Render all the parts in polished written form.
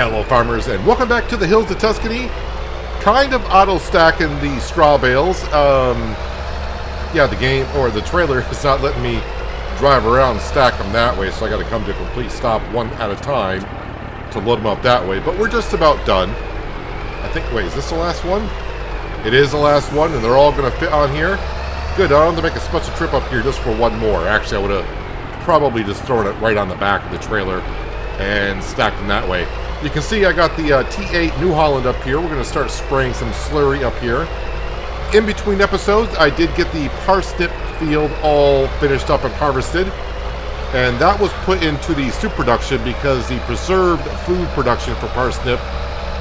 Hello farmers, and welcome back to the hills of Tuscany. Kind of auto-stacking the straw bales. Yeah, the game, or the trailer, is not letting me drive around and stack them that way, so I gotta come to a complete stop one at a time to load them up that way. But we're just about done. I think, wait, is this the last one? It is the last one, and they're all gonna fit on here. Good, I don't have to make a special trip up here just for one more. Actually, I would have probably just thrown it right on the back of the trailer and stacked them that way. You can see I got the T8 New Holland up here. We're going to start spraying some slurry up here. In between episodes, I did get the parsnip field all finished up and harvested. And that was put into the soup production because the preserved food production for parsnip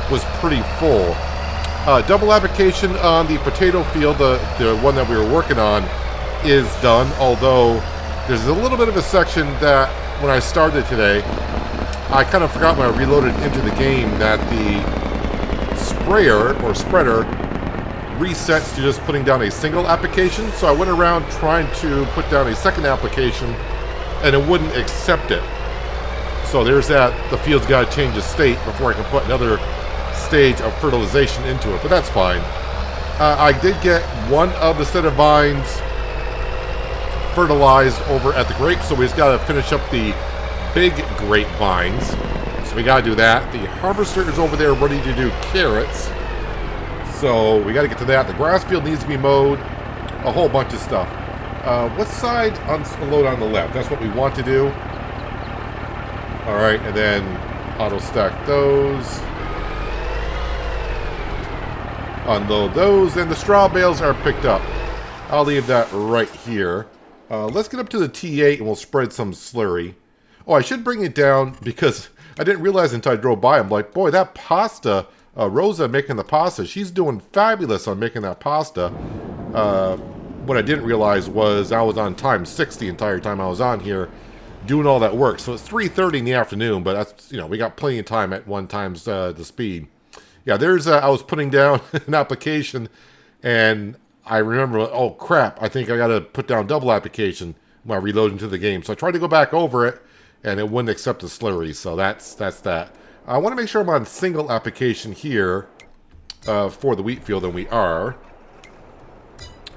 was pretty full. Double application on the potato field, the one that we were working on, is done. Although there's a little bit of a section that when I started today, I kind of forgot when I reloaded into the game that the sprayer or spreader resets to just putting down a single application. So I went around trying to put down a second application and it wouldn't accept it. So there's that. The field's got to change its state before I can put another stage of fertilization into it, but that's fine. I did get one of the set of vines fertilized over at the grape, so we just got to finish up the big grapevines, so we gotta do that. The harvester is over there ready to do carrots, so we gotta get to that. The grass field needs to be mowed, a whole bunch of stuff. What side unload on the left? That's what we want to do. Alright, and then auto stack those, unload those, and the straw bales are picked up. I'll leave that right here. Let's get up to the T8 and we'll spread some slurry. Oh, I should bring it down because I didn't realize until I drove by. I'm like, boy, that pasta, Rosa making the pasta, she's doing fabulous on making that pasta. What I didn't realize was I was on time 6 the entire time I was on here doing all that work. So it's 3:30 in the afternoon, but that's, you know, we got plenty of time at 1 times the speed. Yeah, there's, I was putting down an application and I remember, oh crap, I think I got to put down double application when I reload into the game. So I tried to go back over it, and it wouldn't accept the slurry, so that's that. I want to make sure I'm on single application here for the wheat field, and we are.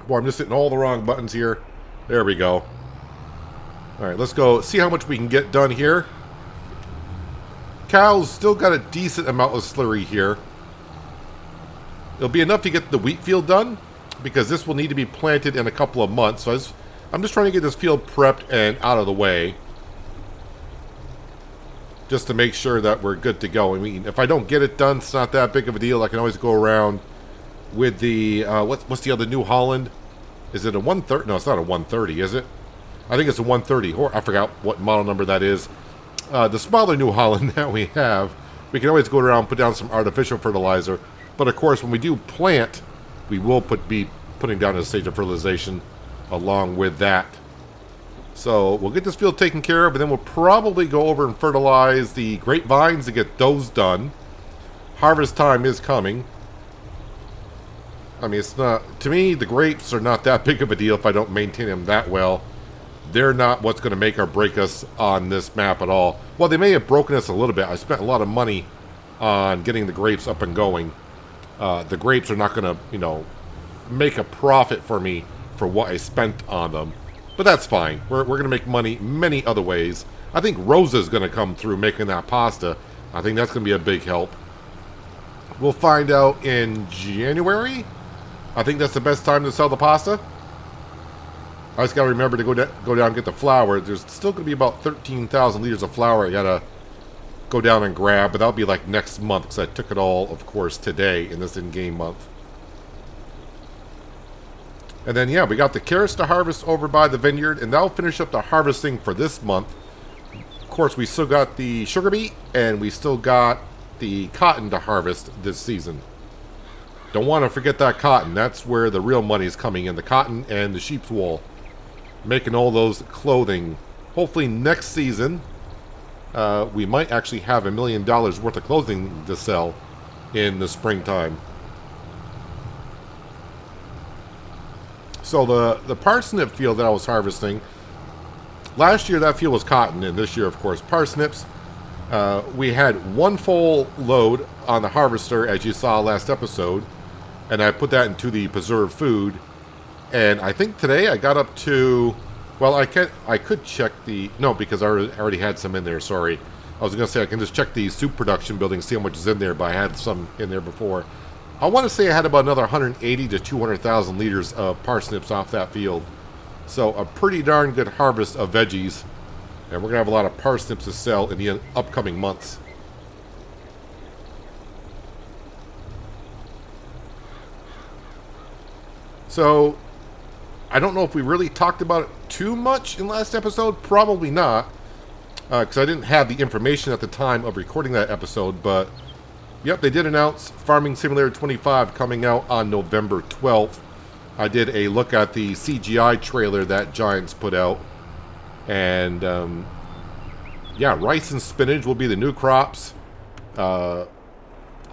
Boy, I'm just hitting all the wrong buttons here. There we go. Alright, let's go see how much we can get done here. Cows still got a decent amount of slurry here. It'll be enough to get the wheat field done, because this will need to be planted in a couple of months. So I'm just trying to get this field prepped and out of the way, just to make sure that we're good to go. I mean, if I don't get it done, it's not that big of a deal. I can always go around with the, what's the other New Holland? Is it a 130? No, it's not a 130, is it? I think it's a 130. I forgot what model number that is. The smaller New Holland that we have, we can always go around and put down some artificial fertilizer. But of course, when we do plant, we will be putting down a stage of fertilization along with that. So we'll get this field taken care of, and then we'll probably go over and fertilize the grapevines to get those done. Harvest time is coming. I mean, it's not, to me, the grapes are not that big of a deal if I don't maintain them that well. They're not what's going to make or break us on this map at all. Well, they may have broken us a little bit. I spent a lot of money on getting the grapes up and going. The grapes are not going to, you know, make a profit for me for what I spent on them. But that's fine. We're going to make money many other ways. I think Rosa's going to come through making that pasta. I think that's going to be a big help. We'll find out in January. I think that's the best time to sell the pasta. I just got to remember to go down and get the flour. There's still going to be about 13,000 liters of flour I got to go down and grab. But that'll be like next month, because I took it all, of course, today in this in-game month. And then, yeah, we got the carrots to harvest over by the vineyard, and that'll finish up the harvesting for this month. Of course, we still got the sugar beet, and we still got the cotton to harvest this season. Don't want to forget that cotton. That's where the real money's coming in, the cotton and the sheep's wool. Making all those clothing. Hopefully next season, we might actually have $1 million worth of clothing to sell in the springtime. So the parsnip field that I was harvesting, last year that field was cotton, and this year, of course, parsnips. We had one full load on the harvester, as you saw last episode, and I put that into the preserved food. And I think today I got up to, well, I could check the, no, because I already had some in there, sorry. I was going to say I can just check the soup production building, see how much is in there, but I had some in there before. I want to say I had about another 180 to 200,000 liters of parsnips off that field. So a pretty darn good harvest of veggies. And we're going to have a lot of parsnips to sell in the upcoming months. So, I don't know if we really talked about it too much in last episode. Probably not. Because I didn't have the information at the time of recording that episode. But, yep, they did announce Farming Simulator 25 coming out on November 12th. I did a look at the CGI trailer that Giants put out. And, yeah, rice and spinach will be the new crops. Whoops,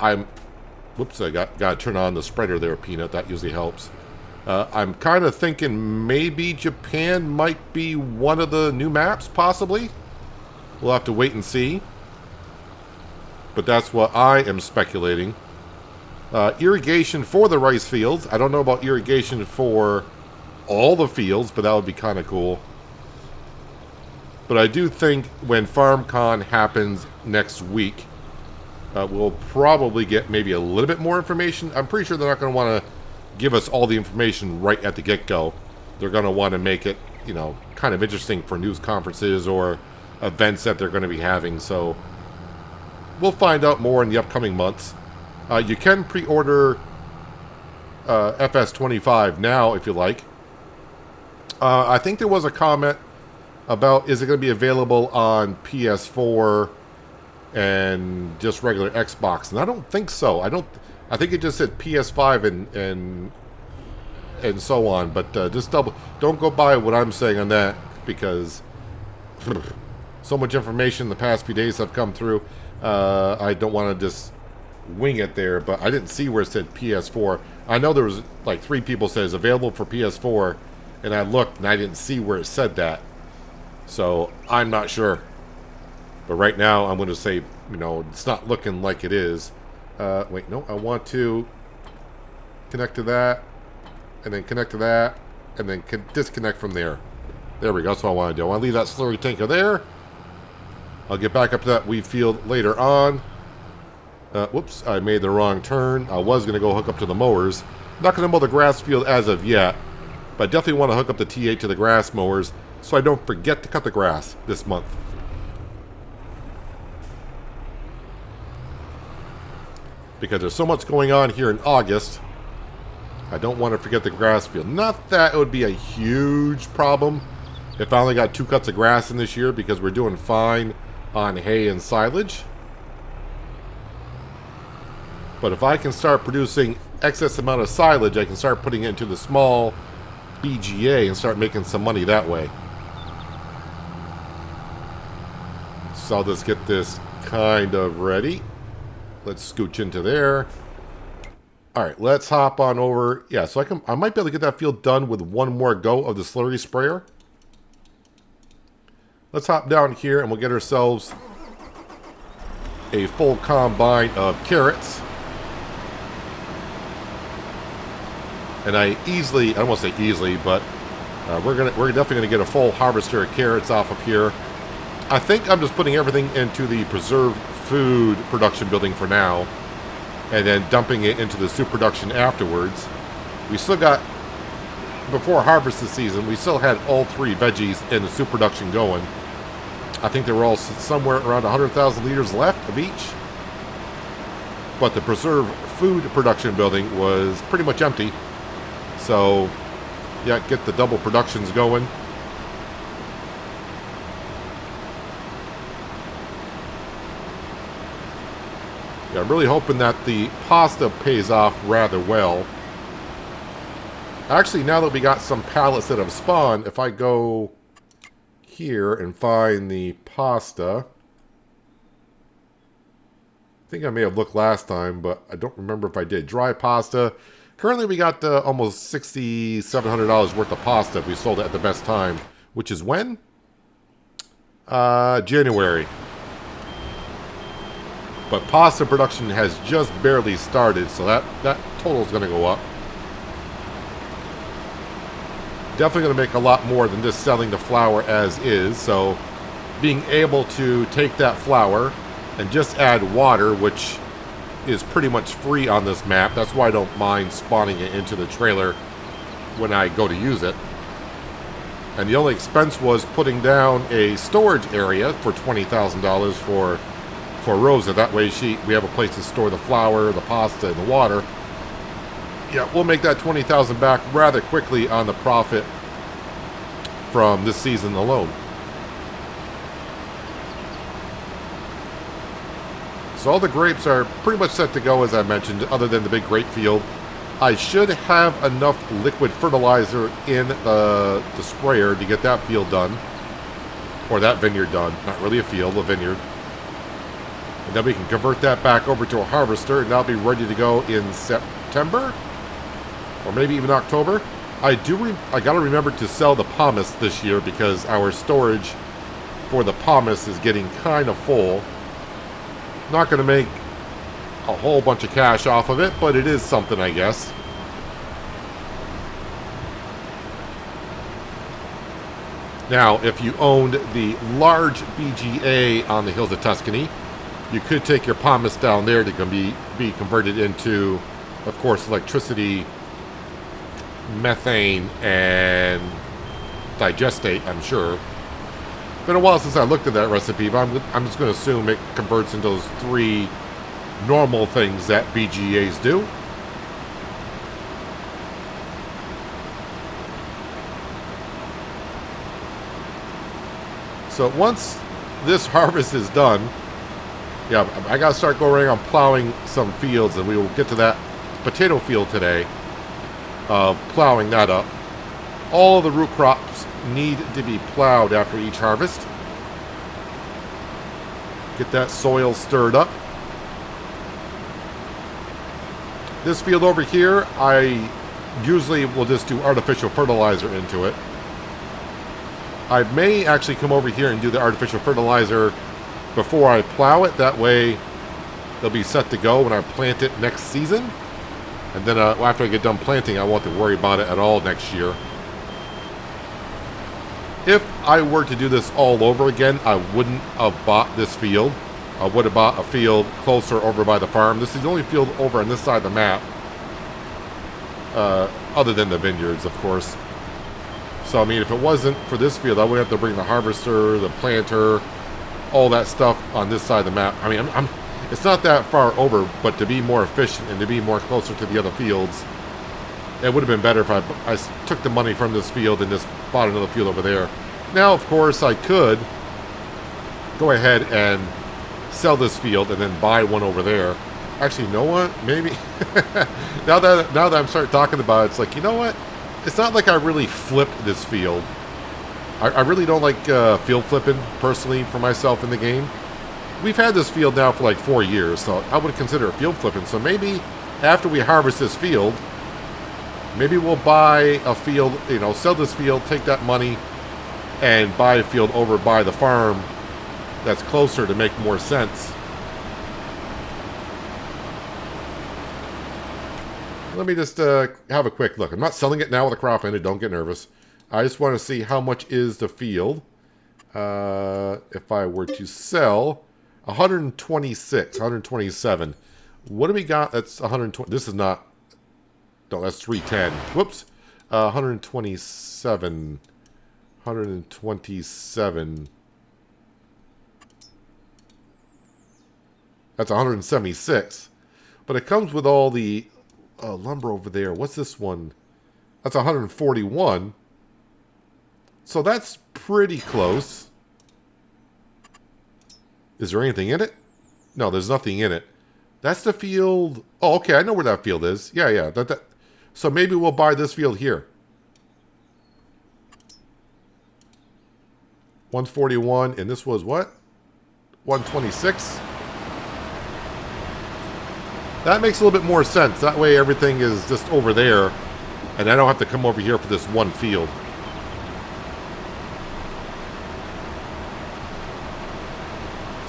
I got to turn on the spreader there, Peanut. That usually helps. I'm kind of thinking maybe Japan might be one of the new maps, possibly. We'll have to wait and see. But that's what I am speculating. Irrigation for the rice fields. I don't know about irrigation for all the fields, but that would be kind of cool. But I do think when FarmCon happens next week, we'll probably get maybe a little bit more information. I'm pretty sure they're not going to want to give us all the information right at the get-go. They're going to want to make it, you know, kind of interesting for news conferences or events that they're going to be having. So we'll find out more in the upcoming months. You can pre-order FS25 now if you like. I think there was a comment about is it going to be available on PS4 and just regular Xbox, and I don't think so. I think it just said PS5 and so on. But just don't go by what I'm saying on that, because so much information the past few days have come through. I don't want to just wing it there, but I didn't see where it said PS4. I know there was like 3 people said it's available for PS4, and I looked and I didn't see where it said that. So I'm not sure. But right now I'm going to say, you know, it's not looking like it is. Wait, no, I want to connect to that, and then connect to that, and then disconnect from there. There we go, that's what I want to do. I want to leave that slurry tanker there. I'll get back up to that wheat field later on. Whoops, I made the wrong turn. I was going to go hook up to the mowers. Not going to mow the grass field as of yet, but I definitely want to hook up the T8 to the grass mowers so I don't forget to cut the grass this month. Because there's so much going on here in August, I don't want to forget the grass field. Not that it would be a huge problem if I only got 2 cuts of grass in this year, because we're doing fine on hay and silage. But if I can start producing excess amount of silage, I can start putting it into the small BGA and start making some money that way. So I'll just get this kind of ready. Let's scooch into there. Alright, let's hop on over. Yeah, so I might be able to get that field done with one more go of the slurry sprayer. Let's hop down here and we'll get ourselves a full combine of carrots. And I don't want to say easily, but we're definitely gonna get a full harvester of carrots off of here. I think I'm just putting everything into the preserved food production building for now, and then dumping it into the soup production afterwards. We still got, before harvest this season, we still had all 3 veggies in the soup production going. I think they were all somewhere around 100,000 liters left of each. But the preserved food production building was pretty much empty. So, yeah, get the double productions going. Yeah, I'm really hoping that the pasta pays off rather well. Actually, now that we got some pallets that have spawned, if I go here and find the pasta, I think I may have looked last time, but I don't remember if I did. Dry pasta. Currently, we got almost $6,700 worth of pasta if we sold it at the best time, which is when? January. But pasta production has just barely started, so that total is going to go up. Definitely going to make a lot more than just selling the flour as is. So being able to take that flour and just add water, which is pretty much free on this map. That's why I don't mind spawning it into the trailer when I go to use it. And the only expense was putting down a storage area for $20,000 for Rosa. That way we have a place to store the flour, the pasta, and the water. Yeah, we'll make that $20,000 back rather quickly on the profit from this season alone. So all the grapes are pretty much set to go, as I mentioned, other than the big grape field. I should have enough liquid fertilizer in the sprayer to get that field done. Or that vineyard done. Not really a field, a vineyard. And then we can convert that back over to a harvester, and that'll be ready to go in September? Or maybe even October. I gotta remember to sell the pomace this year because our storage for the pomace is getting kind of full. Not gonna make a whole bunch of cash off of it, but it is something, I guess. Now, if you owned the large BGA on the hills of Tuscany, you could take your pomace down there to be converted into, of course, electricity, methane, and digestate, I'm sure. Been a while since I looked at that recipe, but I'm just going to assume it converts into those 3 normal things that BGAs do. So once this harvest is done, yeah, I gotta start going around plowing some fields, and we will get to that potato field today, plowing that up. All the root crops need to be plowed after each harvest. Get that soil stirred up. This field over here, I usually will just do artificial fertilizer into it. I may actually come over here and do the artificial fertilizer before I plow it. That way, they'll be set to go when I plant it next season. And then after I get done planting, I won't have to worry about it at all next year. If I were to do this all over again, I wouldn't have bought this field. I would have bought a field closer over by the farm. This is the only field over on this side of the map. Other than the vineyards, of course. So, I mean, if it wasn't for this field, I would have to bring the harvester, the planter, all that stuff on this side of the map. I mean, it's not that far over, but to be more efficient and to be more closer to the other fields, it would have been better if I took the money from this field and just bought another field over there. Now, of course, I could go ahead and sell this field and then buy one over there. Actually, you know what? Maybe. now that I'm starting talking about it, it's like, you know what? It's not like I really flipped this field. I really don't like field flipping, personally, for myself in the game. We've had this field now for like 4 years, so I would consider it field flipping. So maybe after we harvest this field, maybe we'll buy a field, sell this field, take that money, and buy a field over by the farm that's closer to make more sense. Let me just have a quick look. I'm not selling it now with a crop in it. Don't get nervous. I just want to see how much is the field. If I were to sell 126, 127. What do we got? That's 120. This is not. No, that's 310. Whoops. 127. 127. That's 176. But it comes with all the lumber over there. What's this one? That's 141. So that's pretty close. Is there anything in it? No, there's nothing in it. That's the field. Oh, okay. I know where that field is. Yeah. So maybe we'll buy this field here. 141. And this was what? 126. That makes a little bit more sense. That way everything is just over there. And I don't have to come over here for this one field.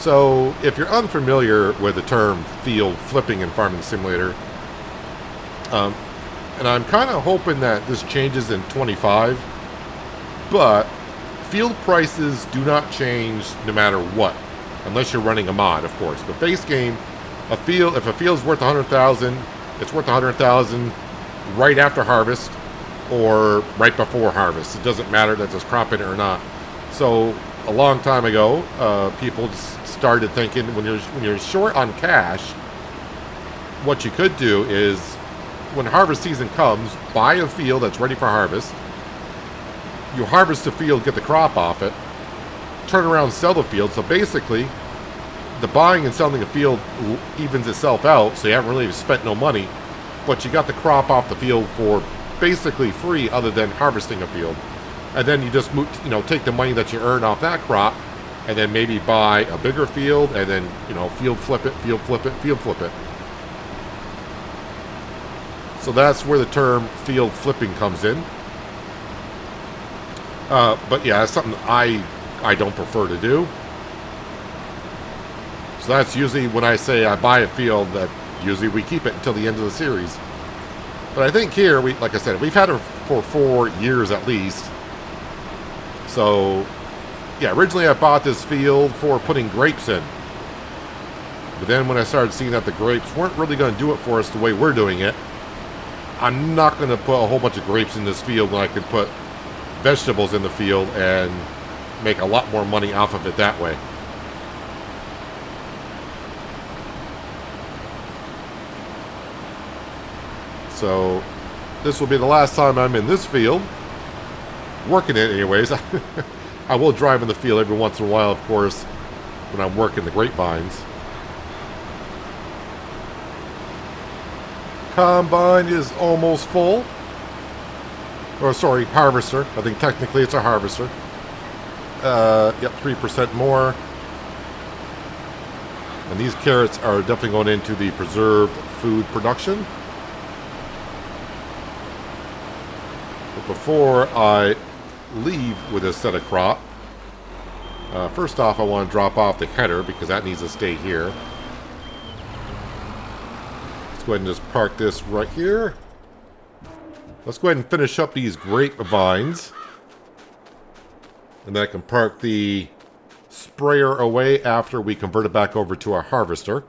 So, if you're unfamiliar with the term field flipping in Farming Simulator, and I'm kind of hoping that this changes in 25, but field prices do not change no matter what, unless you're running a mod, of course. But base game, if a field's worth 100,000, it's worth 100,000 right after harvest or right before harvest. It doesn't matter that there's crop in it or not. So a long time ago, people just started thinking when you're short on cash, what you could do is when harvest season comes, buy a field that's ready for harvest. You harvest the field, get the crop off it, turn around and sell the field. So basically, the buying and selling a field evens itself out, so you haven't really spent no money, but you got the crop off the field for basically free other than harvesting a field. And then you just take the money that you earn off that crop and then maybe buy a bigger field and then, field flip it, field flip it, field flip it. So that's where the term field flipping comes in. But yeah, that's something I don't prefer to do. So that's usually when I say I buy a field, that usually we keep it until the end of the series. But I think here, like I said, we've had it for 4 years at least. So, yeah, originally I bought this field for putting grapes in. But then when I started seeing that the grapes weren't really going to do it for us the way we're doing it, I'm not going to put a whole bunch of grapes in this field when I could put vegetables in the field and make a lot more money off of it that way. So this will be the last time I'm in this field, working it anyways. I will drive in the field every once in a while, of course, when I'm working the grapevines. Combine is almost full. Or sorry, harvester. I think technically it's a harvester. Yep, 3% more. And these carrots are definitely going into the preserved food production. But before I leave with this set of crop, first off I want to drop off the header because that needs to stay here. Let's go ahead and just park this right here. Let's go ahead and finish up these grapevines. And then I can park the sprayer away after we convert it back over to our harvester.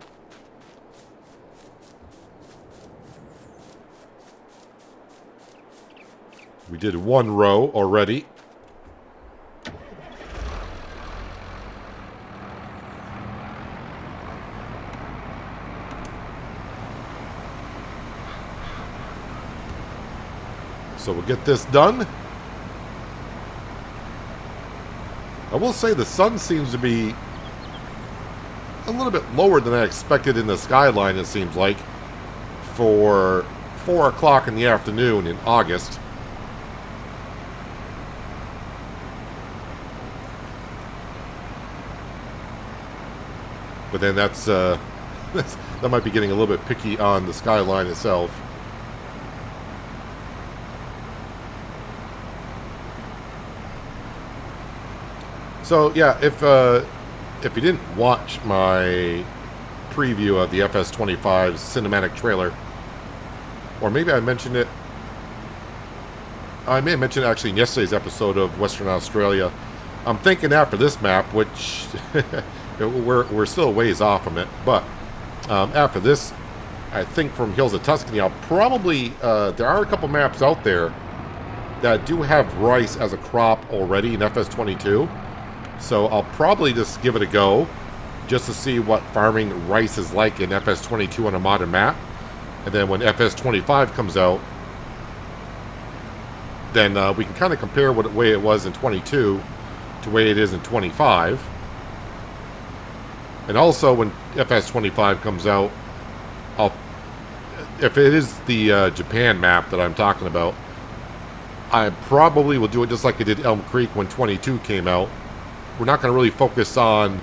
We did one row already. So we'll get this done. I will say the sun seems to be a little bit lower than I expected in the skyline, it seems like, for 4 o'clock in the afternoon in August. But then that's that might be getting a little bit picky on the skyline itself. So yeah, if you didn't watch my preview of the FS25 cinematic trailer, or maybe I mentioned it, I may have mentioned it actually in yesterday's episode of Western Australia. I'm thinking after this map, which we're still a ways off from it, but after this, I think from Hills of Tuscany, I'll probably there are a couple maps out there that do have rice as a crop already in FS22. So I'll probably just give it a go just to see what farming rice is like in FS22 on a modern map. And then when FS25 comes out, then we can kind of compare what way it was in 22 to the way it is in 25. And also when FS25 comes out, if it is the Japan map that I'm talking about, I probably will do it just like I did Elm Creek when 22 came out. We're not going to really focus on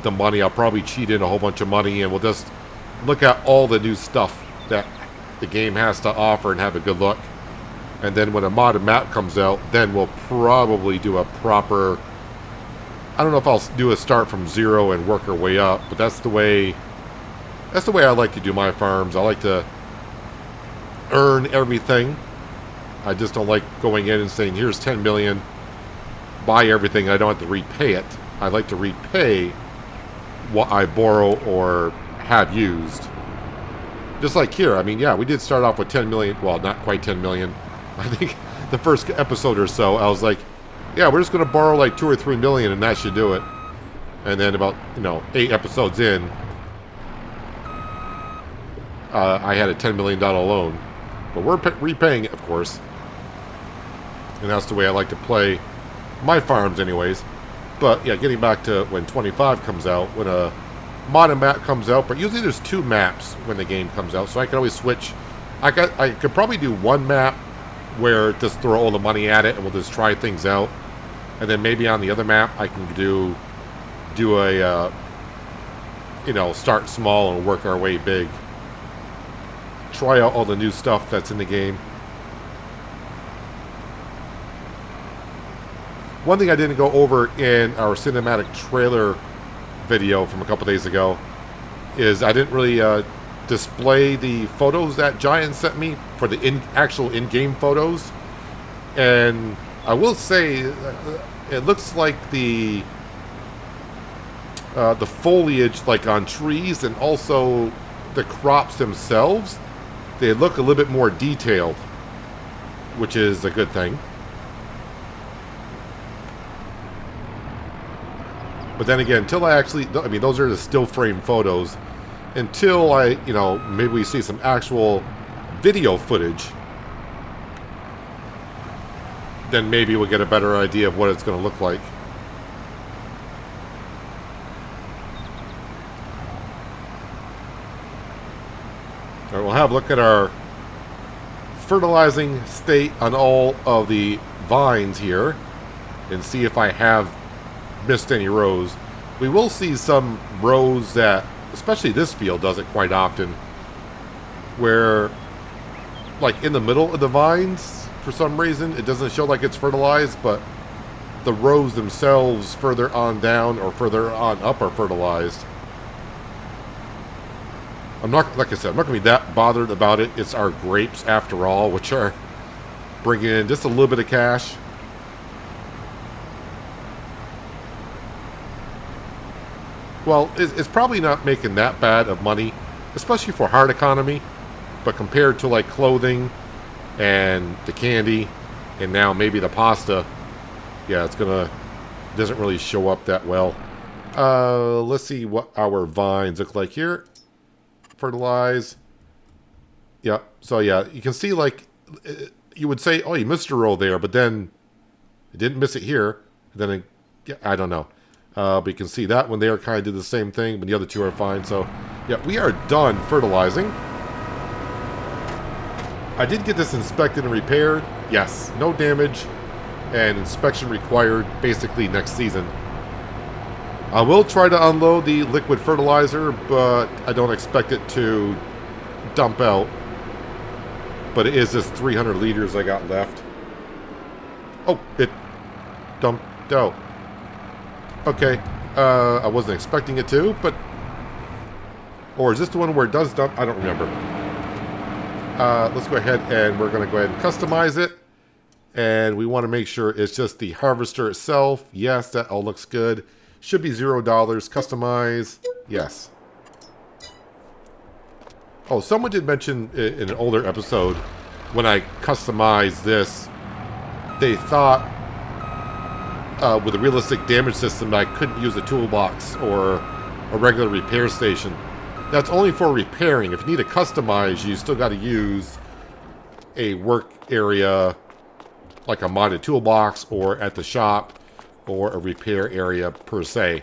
the money. I'll probably cheat in a whole bunch of money, and we'll just look at all the new stuff that the game has to offer and have a good look. And then when a modded map comes out, then we'll probably do a proper I don't know if I'll do a start from 0 and work our way up, but that's the way I like to do my farms. I like to earn everything. I just don't like going in and saying, here's 10 million, buy everything. I don't have to repay it. I like to repay what I borrow or have used. Just like here, I mean, yeah, we did start off with 10 million. Well, not quite 10 million. I think the first episode or so, I was like, yeah, we're just going to borrow like 2 or 3 million and that should do it. And then about, 8 episodes in, I had a $10 million loan. But we're repaying it, of course. And that's the way I like to play my farms anyways. But yeah, getting back to when 25 comes out, when a modded map comes out, but usually there's 2 maps when the game comes out, so I can always switch. I could probably do 1 map where just throw all the money at it and we'll just try things out. And then maybe on the other map I can do a start small and work our way big. Try out all the new stuff that's in the game. One thing I didn't go over in our cinematic trailer video from a couple days ago is I didn't really display the photos that Giant sent me for the actual in-game photos. And I will say it looks like the foliage, like on trees, and also the crops themselves, they look a little bit more detailed, which is a good thing. But then again, until I actually, I mean, those are the still frame photos. Until I, maybe we see some actual video footage, then maybe we'll get a better idea of what it's going to look like. All right, we'll have a look at our fertilizing state on all of the vines here and see if I have missed any rows. We will see some rows that, especially this field does it quite often, where like in the middle of the vines, for some reason it doesn't show like it's fertilized, but the rows themselves further on down or further on up are fertilized. I'm not, like I said, I'm not going to be that bothered about it. It's our grapes after all, which are bringing in just a little bit of cash. Well, it's probably not making that bad of money, especially for hard economy. But compared to like clothing and the candy and now maybe the pasta, yeah, doesn't really show up that well. Let's see what our vines look like here. Fertilize. Yeah, so yeah, you can see like, you would say, oh, you missed a row there, but then it didn't miss it here. Then I don't know. But you can see that one there kind of did the same thing, but the other 2 are fine. So, yeah, we are done fertilizing. I did get this inspected and repaired. Yes, no damage, and inspection required basically next season. I will try to unload the liquid fertilizer, but I don't expect it to dump out. But it is just 300 liters I got left. Oh, it dumped out. Okay, I wasn't expecting it to, but... Or is this the one where it does dump? I don't remember. Let's go ahead and we're going to go ahead and customize it. And we want to make sure it's just the harvester itself. Yes, that all looks good. Should be $0. Customize. Yes. Oh, someone did mention in an older episode, when I customized this, they thought... with a realistic damage system, I couldn't use a toolbox or a regular repair station. That's only for repairing. If you need to customize, you still got to use a work area, like a modded toolbox, or at the shop, or a repair area per se.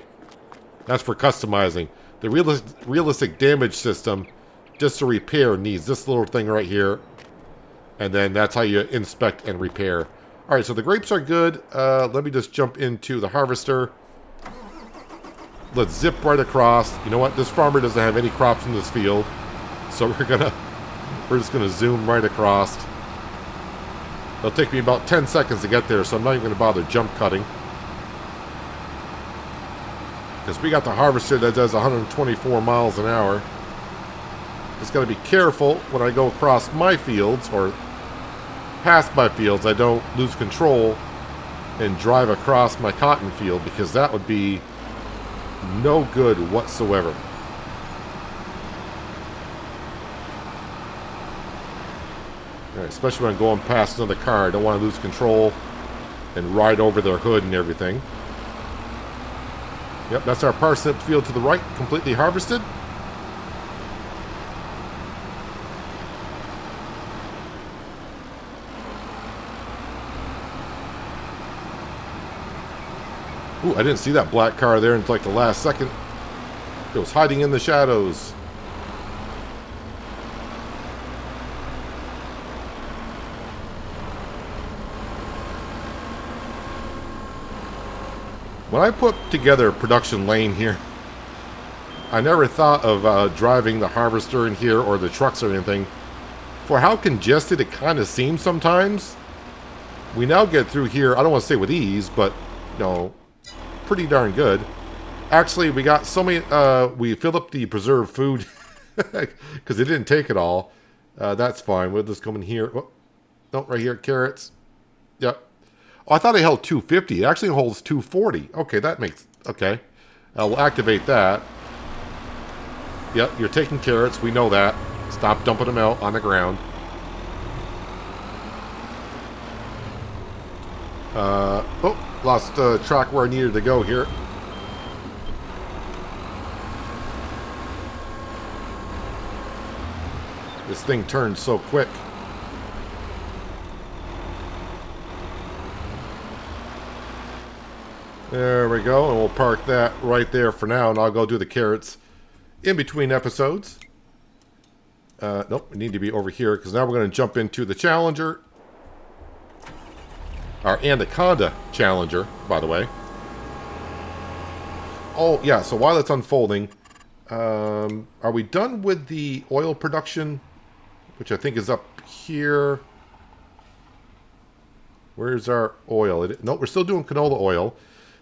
That's for customizing. The realistic damage system, just to repair, needs this little thing right here, and then that's how you inspect and repair. Alright, so the grapes are good. Let me just jump into the harvester. Let's zip right across. You know what? This farmer doesn't have any crops in this field. So we're just gonna zoom right across. It'll take me about 10 seconds to get there, so I'm not even gonna bother jump cutting. Because we got the harvester that does 124 miles an hour. Just got to be careful when I go across my fields or past my fields, I don't lose control and drive across my cotton field, because that would be no good whatsoever. Right, especially when I'm going past another car. I don't want to lose control and ride over their hood and everything. Yep, that's our parsnip field to the right, completely harvested. Ooh, I didn't see that black car there until like the last second. It was hiding in the shadows. When I put together a production lane here, I never thought of driving the harvester in here or the trucks or anything. For how congested it kind of seems sometimes, we now get through here, I don't want to say with ease, but, you know, pretty darn good. Actually, we got so many, we filled up the preserved food because it didn't take it all. That's fine. We'll just come in here. Oh, no, right here, carrots. Yep. Oh, I thought it held 250. It actually holds 240. Okay, that makes, okay. We'll activate that. Yep, you're taking carrots. We know that. Stop dumping them out on the ground. Oh, lost track where I needed to go here. This thing turns so quick. There we go, and we'll park that right there for now, and I'll go do the carrots in between episodes. Nope, we need to be over here, because now we're going to jump into the Challenger. Our Anaconda Challenger, by the way. Oh, yeah, so while it's unfolding, are we done with the oil production? Which I think is up here. Where's our oil? Nope, we're still doing canola oil.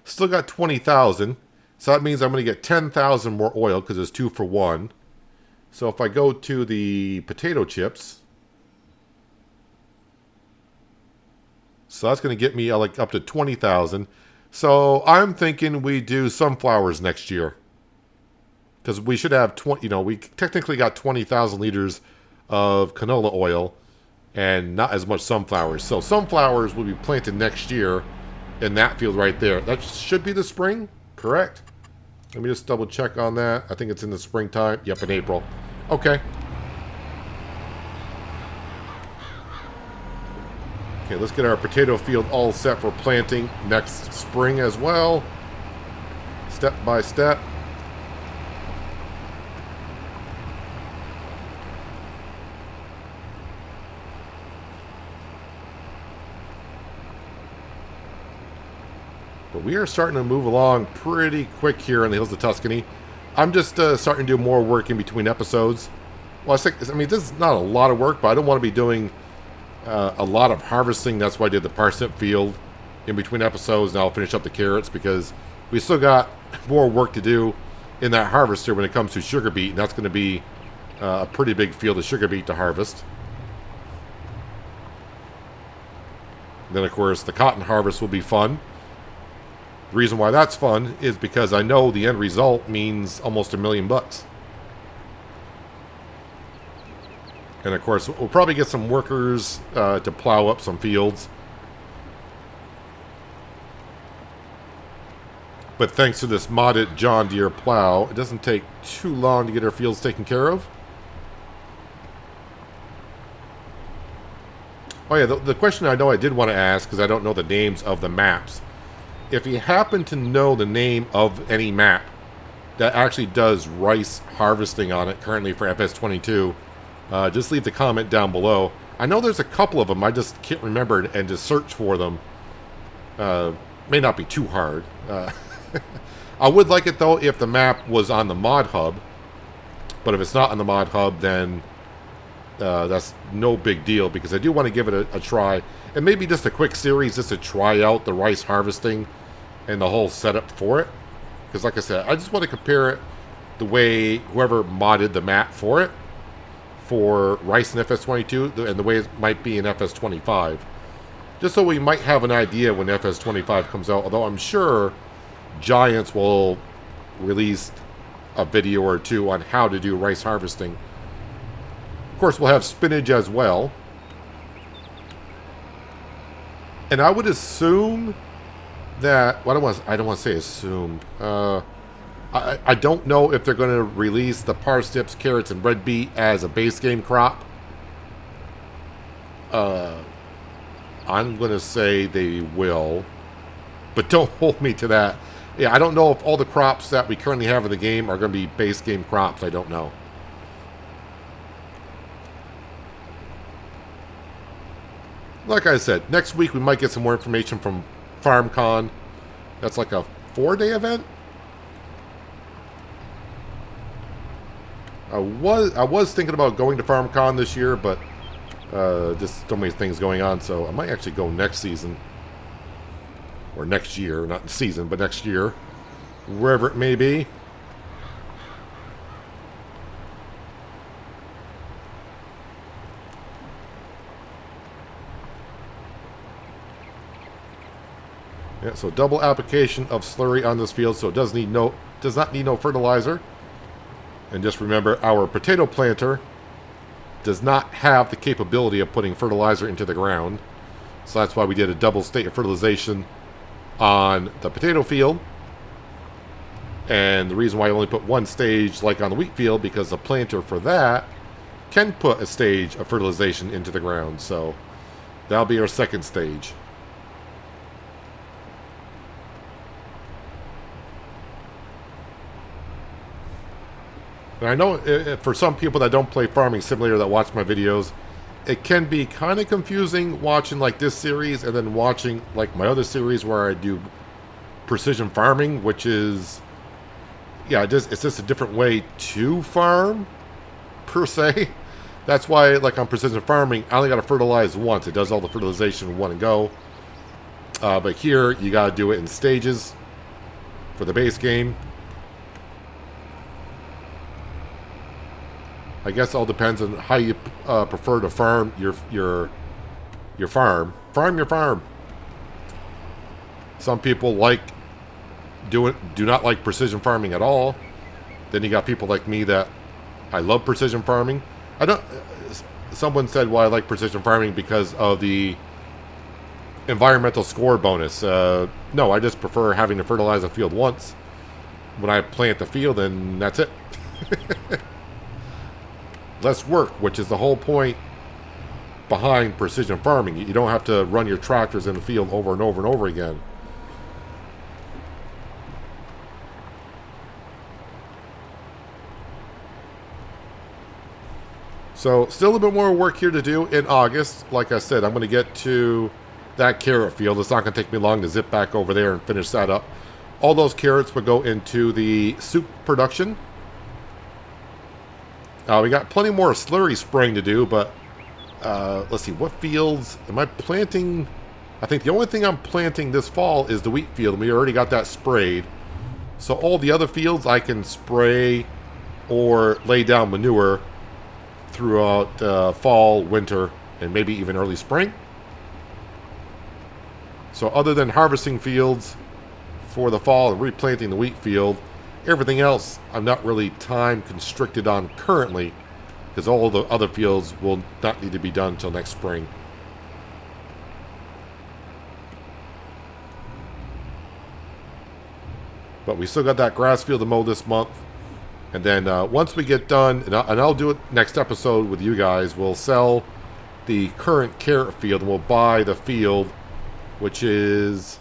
Still got 20,000. So that means I'm going to get 10,000 more oil because it's 2 for 1. So if I go to the potato chips, so that's going to get me like up to 20,000. So I'm thinking we do sunflowers next year, because we should have 20. You know, we technically got 20,000 liters of canola oil and not as much sunflowers. So sunflowers will be planted next year in that field right there. That should be the spring, correct? Let me just double check on that. I think it's in the springtime. Yep, in April. Okay. Okay, let's get our potato field all set for planting next spring as well. Step by step. But we are starting to move along pretty quick here in the hills of Tuscany. I'm just starting to do more work in between episodes. Well, I mean, this is not a lot of work, but I don't want to be doing a lot of harvesting. That's why I did the parsnip field in between episodes. Now I'll finish up the carrots, because we still got more work to do in that harvester when it comes to sugar beet. And that's going to be a pretty big field of sugar beet to harvest. And then, of course, the cotton harvest will be fun. The reason why that's fun is because I know the end result means almost $1 million. And of course, we'll probably get some workers to plow up some fields. But thanks to this modded John Deere plow, it doesn't take too long to get our fields taken care of. Oh yeah, the question I know I did want to ask, because I don't know the names of the maps. If you happen to know the name of any map that actually does rice harvesting on it currently for FS22, just leave the comment down below. I know there's a couple of them, I just can't remember, and just search for them. May not be too hard. I would like it though if the map was on the mod hub, but if it's not on the mod hub, then that's no big deal, because I do want to give it a try, and maybe just a quick series just to try out the rice harvesting and the whole setup for it. Because like I said, I just want to compare it the way whoever modded the map for it, for Rice and FS22, and the way it might be in FS25. Just so we might have an idea when FS25 comes out, although I'm sure Giants will release a video or two on how to do rice harvesting. Of course, we'll have spinach as well. And I would assume that, well, I don't want to say assume. I don't know if they're going to release the parsnips, carrots, and red beet as a base game crop. I'm going to say they will, but don't hold me to that. Yeah, I don't know if all the crops that we currently have in the game are going to be base game crops. I don't know. Like I said, next week we might get some more information from FarmCon. That's like a 4-day event. I was thinking about going to FarmCon this year, but just so many things going on, so I might actually go next season. Or next year, not season, but next year. Wherever it may be. Yeah, so double application of slurry on this field, so it does not need no fertilizer. And just remember, our potato planter does not have the capability of putting fertilizer into the ground. So that's why we did a double state of fertilization on the potato field. And the reason why I only put one stage like on the wheat field, because the planter for that can put a stage of fertilization into the ground. So that'll be our second stage. And I know for some people that don't play Farming Simulator that watch my videos, it can be kind of confusing watching like this series and then watching like my other series where I do precision farming, which is, yeah, it's just a different way to farm, per se. That's why, like on precision farming, I only got to fertilize once. It does all the fertilization in one go. But here, you got to do it in stages for the base game. I guess it all depends on how you prefer to farm your farm. Farm your farm. Some people do not like precision farming at all. Then you got people like me that I love precision farming. Someone said, well, I like precision farming because of the environmental score bonus. No, I just prefer having to fertilize a field once. When I plant the field, and that's it. Less work, which is the whole point behind precision farming. You don't have to run your tractors in the field over and over and over again. So, still a bit more work here to do in August. Like I said, I'm going to get to that carrot field. It's not going to take me long to zip back over there and finish that up. All those carrots will go into the soup production. We got plenty more slurry spraying to do, but let's see, what fields am I planting? I think the only thing I'm planting this fall is the wheat field, and we already got that sprayed. So all the other fields I can spray or lay down manure throughout fall, winter, and maybe even early spring. So other than harvesting fields for the fall and replanting the wheat field, everything else I'm not really time constricted on currently, because all the other fields will not need to be done until next spring. But we still got that grass field to mow this month. And then once we get done, and I'll do it next episode with you guys, we'll sell the current carrot field and we'll buy the field, which is,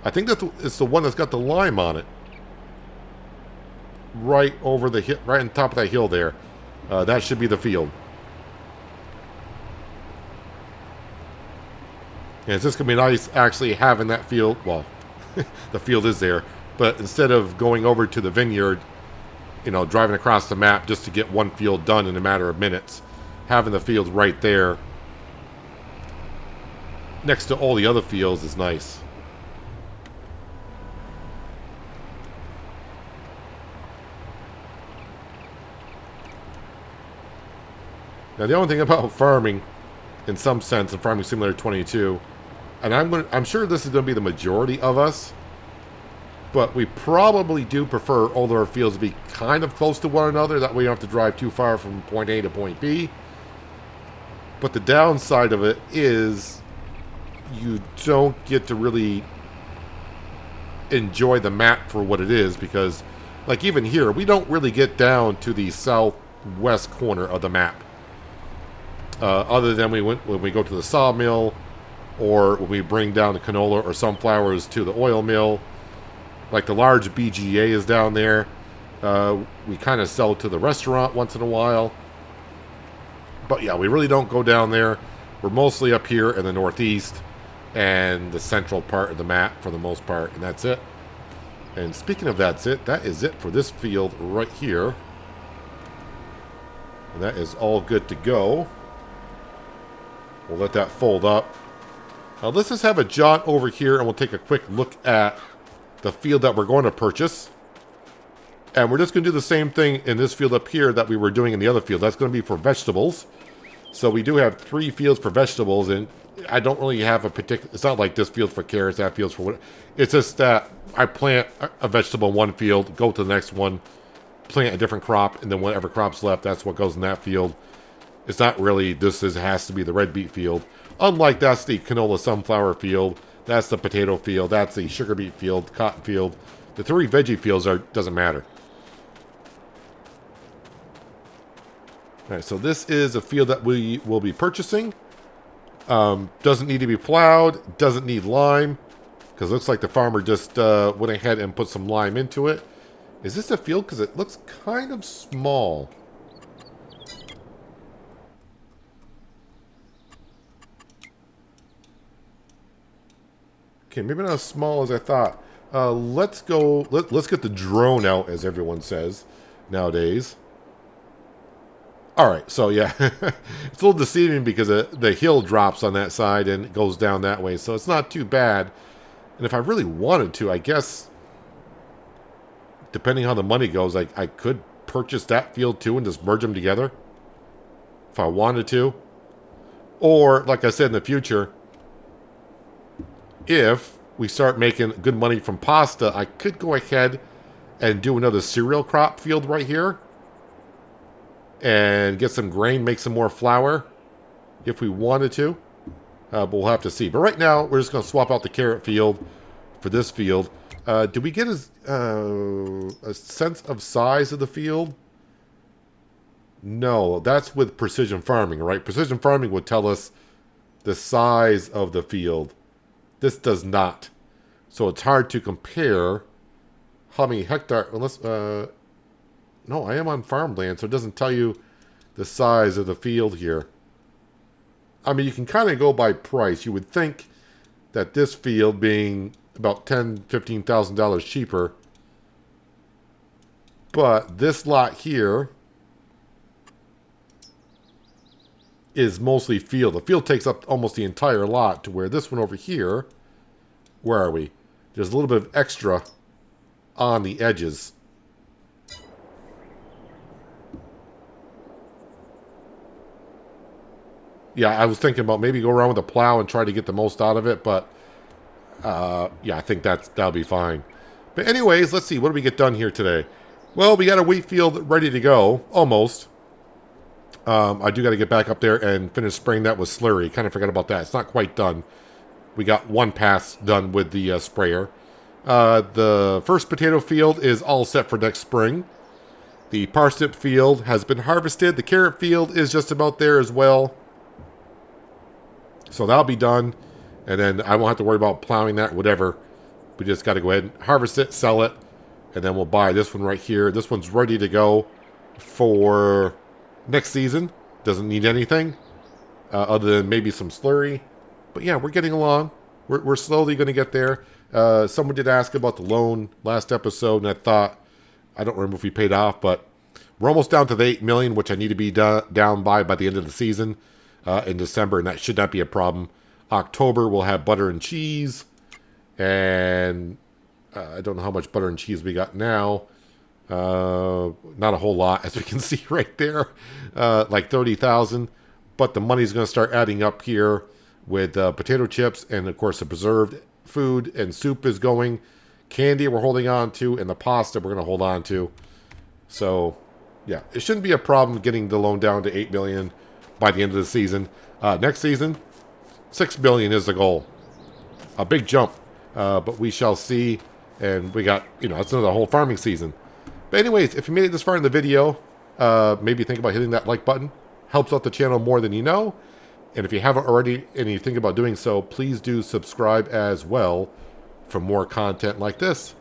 I think it's the one that's got the lime on it. Right over the hill, right on top of that hill there. That should be the field. And it's just going to be nice actually having that field. Well, the field is there. But instead of going over to the vineyard, you know, driving across the map just to get one field done in a matter of minutes, having the field right there next to all the other fields is nice. Now, the only thing about farming, in some sense, in Farming Simulator 22, and I'm sure this is going to be the majority of us, but we probably do prefer all of our fields to be kind of close to one another. That way you don't have to drive too far from point A to point B. But the downside of it is you don't get to really enjoy the map for what it is, because, like, even here, we don't really get down to the southwest corner of the map. Other than when we go to the sawmill, or when we bring down the canola or sunflowers to the oil mill. Like the large BGA is down there. We kind of sell to the restaurant once in a while. But yeah, we really don't go down there. We're mostly up here in the northeast and the central part of the map for the most part, and that's it. And speaking of that's it, that is it for this field right here. And that is all good to go. We'll let that fold up. Now let's just have a jaunt over here and we'll take a quick look at the field that we're going to purchase. And we're just going to do the same thing in this field up here that we were doing in the other field. That's going to be for vegetables. So we do have 3 fields for vegetables, and I don't really have a particular... It's not like this field for carrots, that field's for what... It's just that I plant a vegetable in one field, go to the next one, plant a different crop, and then whatever crop's left, that's what goes in that field. It's not really, has to be the red beet field. Unlike that's the canola sunflower field, that's the potato field, that's the sugar beet field, cotton field. The 3 veggie fields doesn't matter. Alright, so this is a field that we will be purchasing. Doesn't need to be plowed, doesn't need lime, because it looks like the farmer just went ahead and put some lime into it. Is this a field? Because it looks kind of small. Okay, maybe not as small as I thought. Let's go. Let's get the drone out, as everyone says nowadays. All right, so yeah, it's a little deceiving because the hill drops on that side and it goes down that way, so it's not too bad. And if I really wanted to, I guess, depending on how the money goes, I could purchase that field too and just merge them together if I wanted to. Or, like I said, in the future, if we start making good money from pasta, I could go ahead and do another cereal crop field right here and get some grain, make some more flour if we wanted to. But we'll have to see. But right now, we're just going to swap out the carrot field for this field. Do we get a sense of size of the field? No, that's with precision farming, right? Precision farming would tell us the size of the field. This does not. So it's hard to compare how many hectares, unless, no, I am on farmland, so it doesn't tell you the size of the field here. I mean, you can kind of go by price. You would think that this field being about $10,000, $15,000 cheaper, but this lot here is mostly field. The field takes up almost the entire lot, to where this one over here, where are we? There's a little bit of extra on the edges. Yeah, I was thinking about maybe go around with a plow and try to get the most out of it, but yeah, I think that'll be fine. But anyways, let's see. What do we get done here today? Well, we got a wheat field ready to go, almost. I do got to get back up there and finish spraying that with slurry. Kind of forgot about that. It's not quite done. We got one pass done with the sprayer. The first potato field is all set for next spring. The parsnip field has been harvested. The carrot field is just about there as well. So that'll be done. And then I won't have to worry about plowing that, whatever. We just got to go ahead and harvest it, sell it. And then we'll buy this one right here. This one's ready to go for next season. Doesn't need anything other than maybe some slurry. But yeah, we're getting along. We're slowly going to get there. Someone did ask about the loan last episode, and I thought, I don't remember if we paid off, but we're almost down to the $8 million, which I need to be down by the end of the season in December, and that should not be a problem. October, we'll have butter and cheese, and I don't know how much butter and cheese we got now. Not a whole lot, as we can see right there, like 30,000. But the money's going to start adding up here with potato chips, and of course the preserved food and soup is going. Candy we're holding on to, and the pasta we're going to hold on to. So, yeah, it shouldn't be a problem getting the loan down to 8 million by the end of the season. Next season, 6 billion is the goal. A big jump, but we shall see. And we got, that's another whole farming season. But anyways, if you made it this far in the video, maybe think about hitting that like button. Helps out the channel more than you know. And if you haven't already and you think about doing so, please do subscribe as well for more content like this.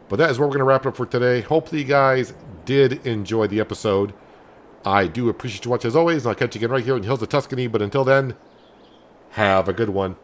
But that is where we're going to wrap it up for today. Hopefully you guys did enjoy the episode. I do appreciate you watching as always, and I'll catch you again right here in the hills of Tuscany. But until then, have a good one.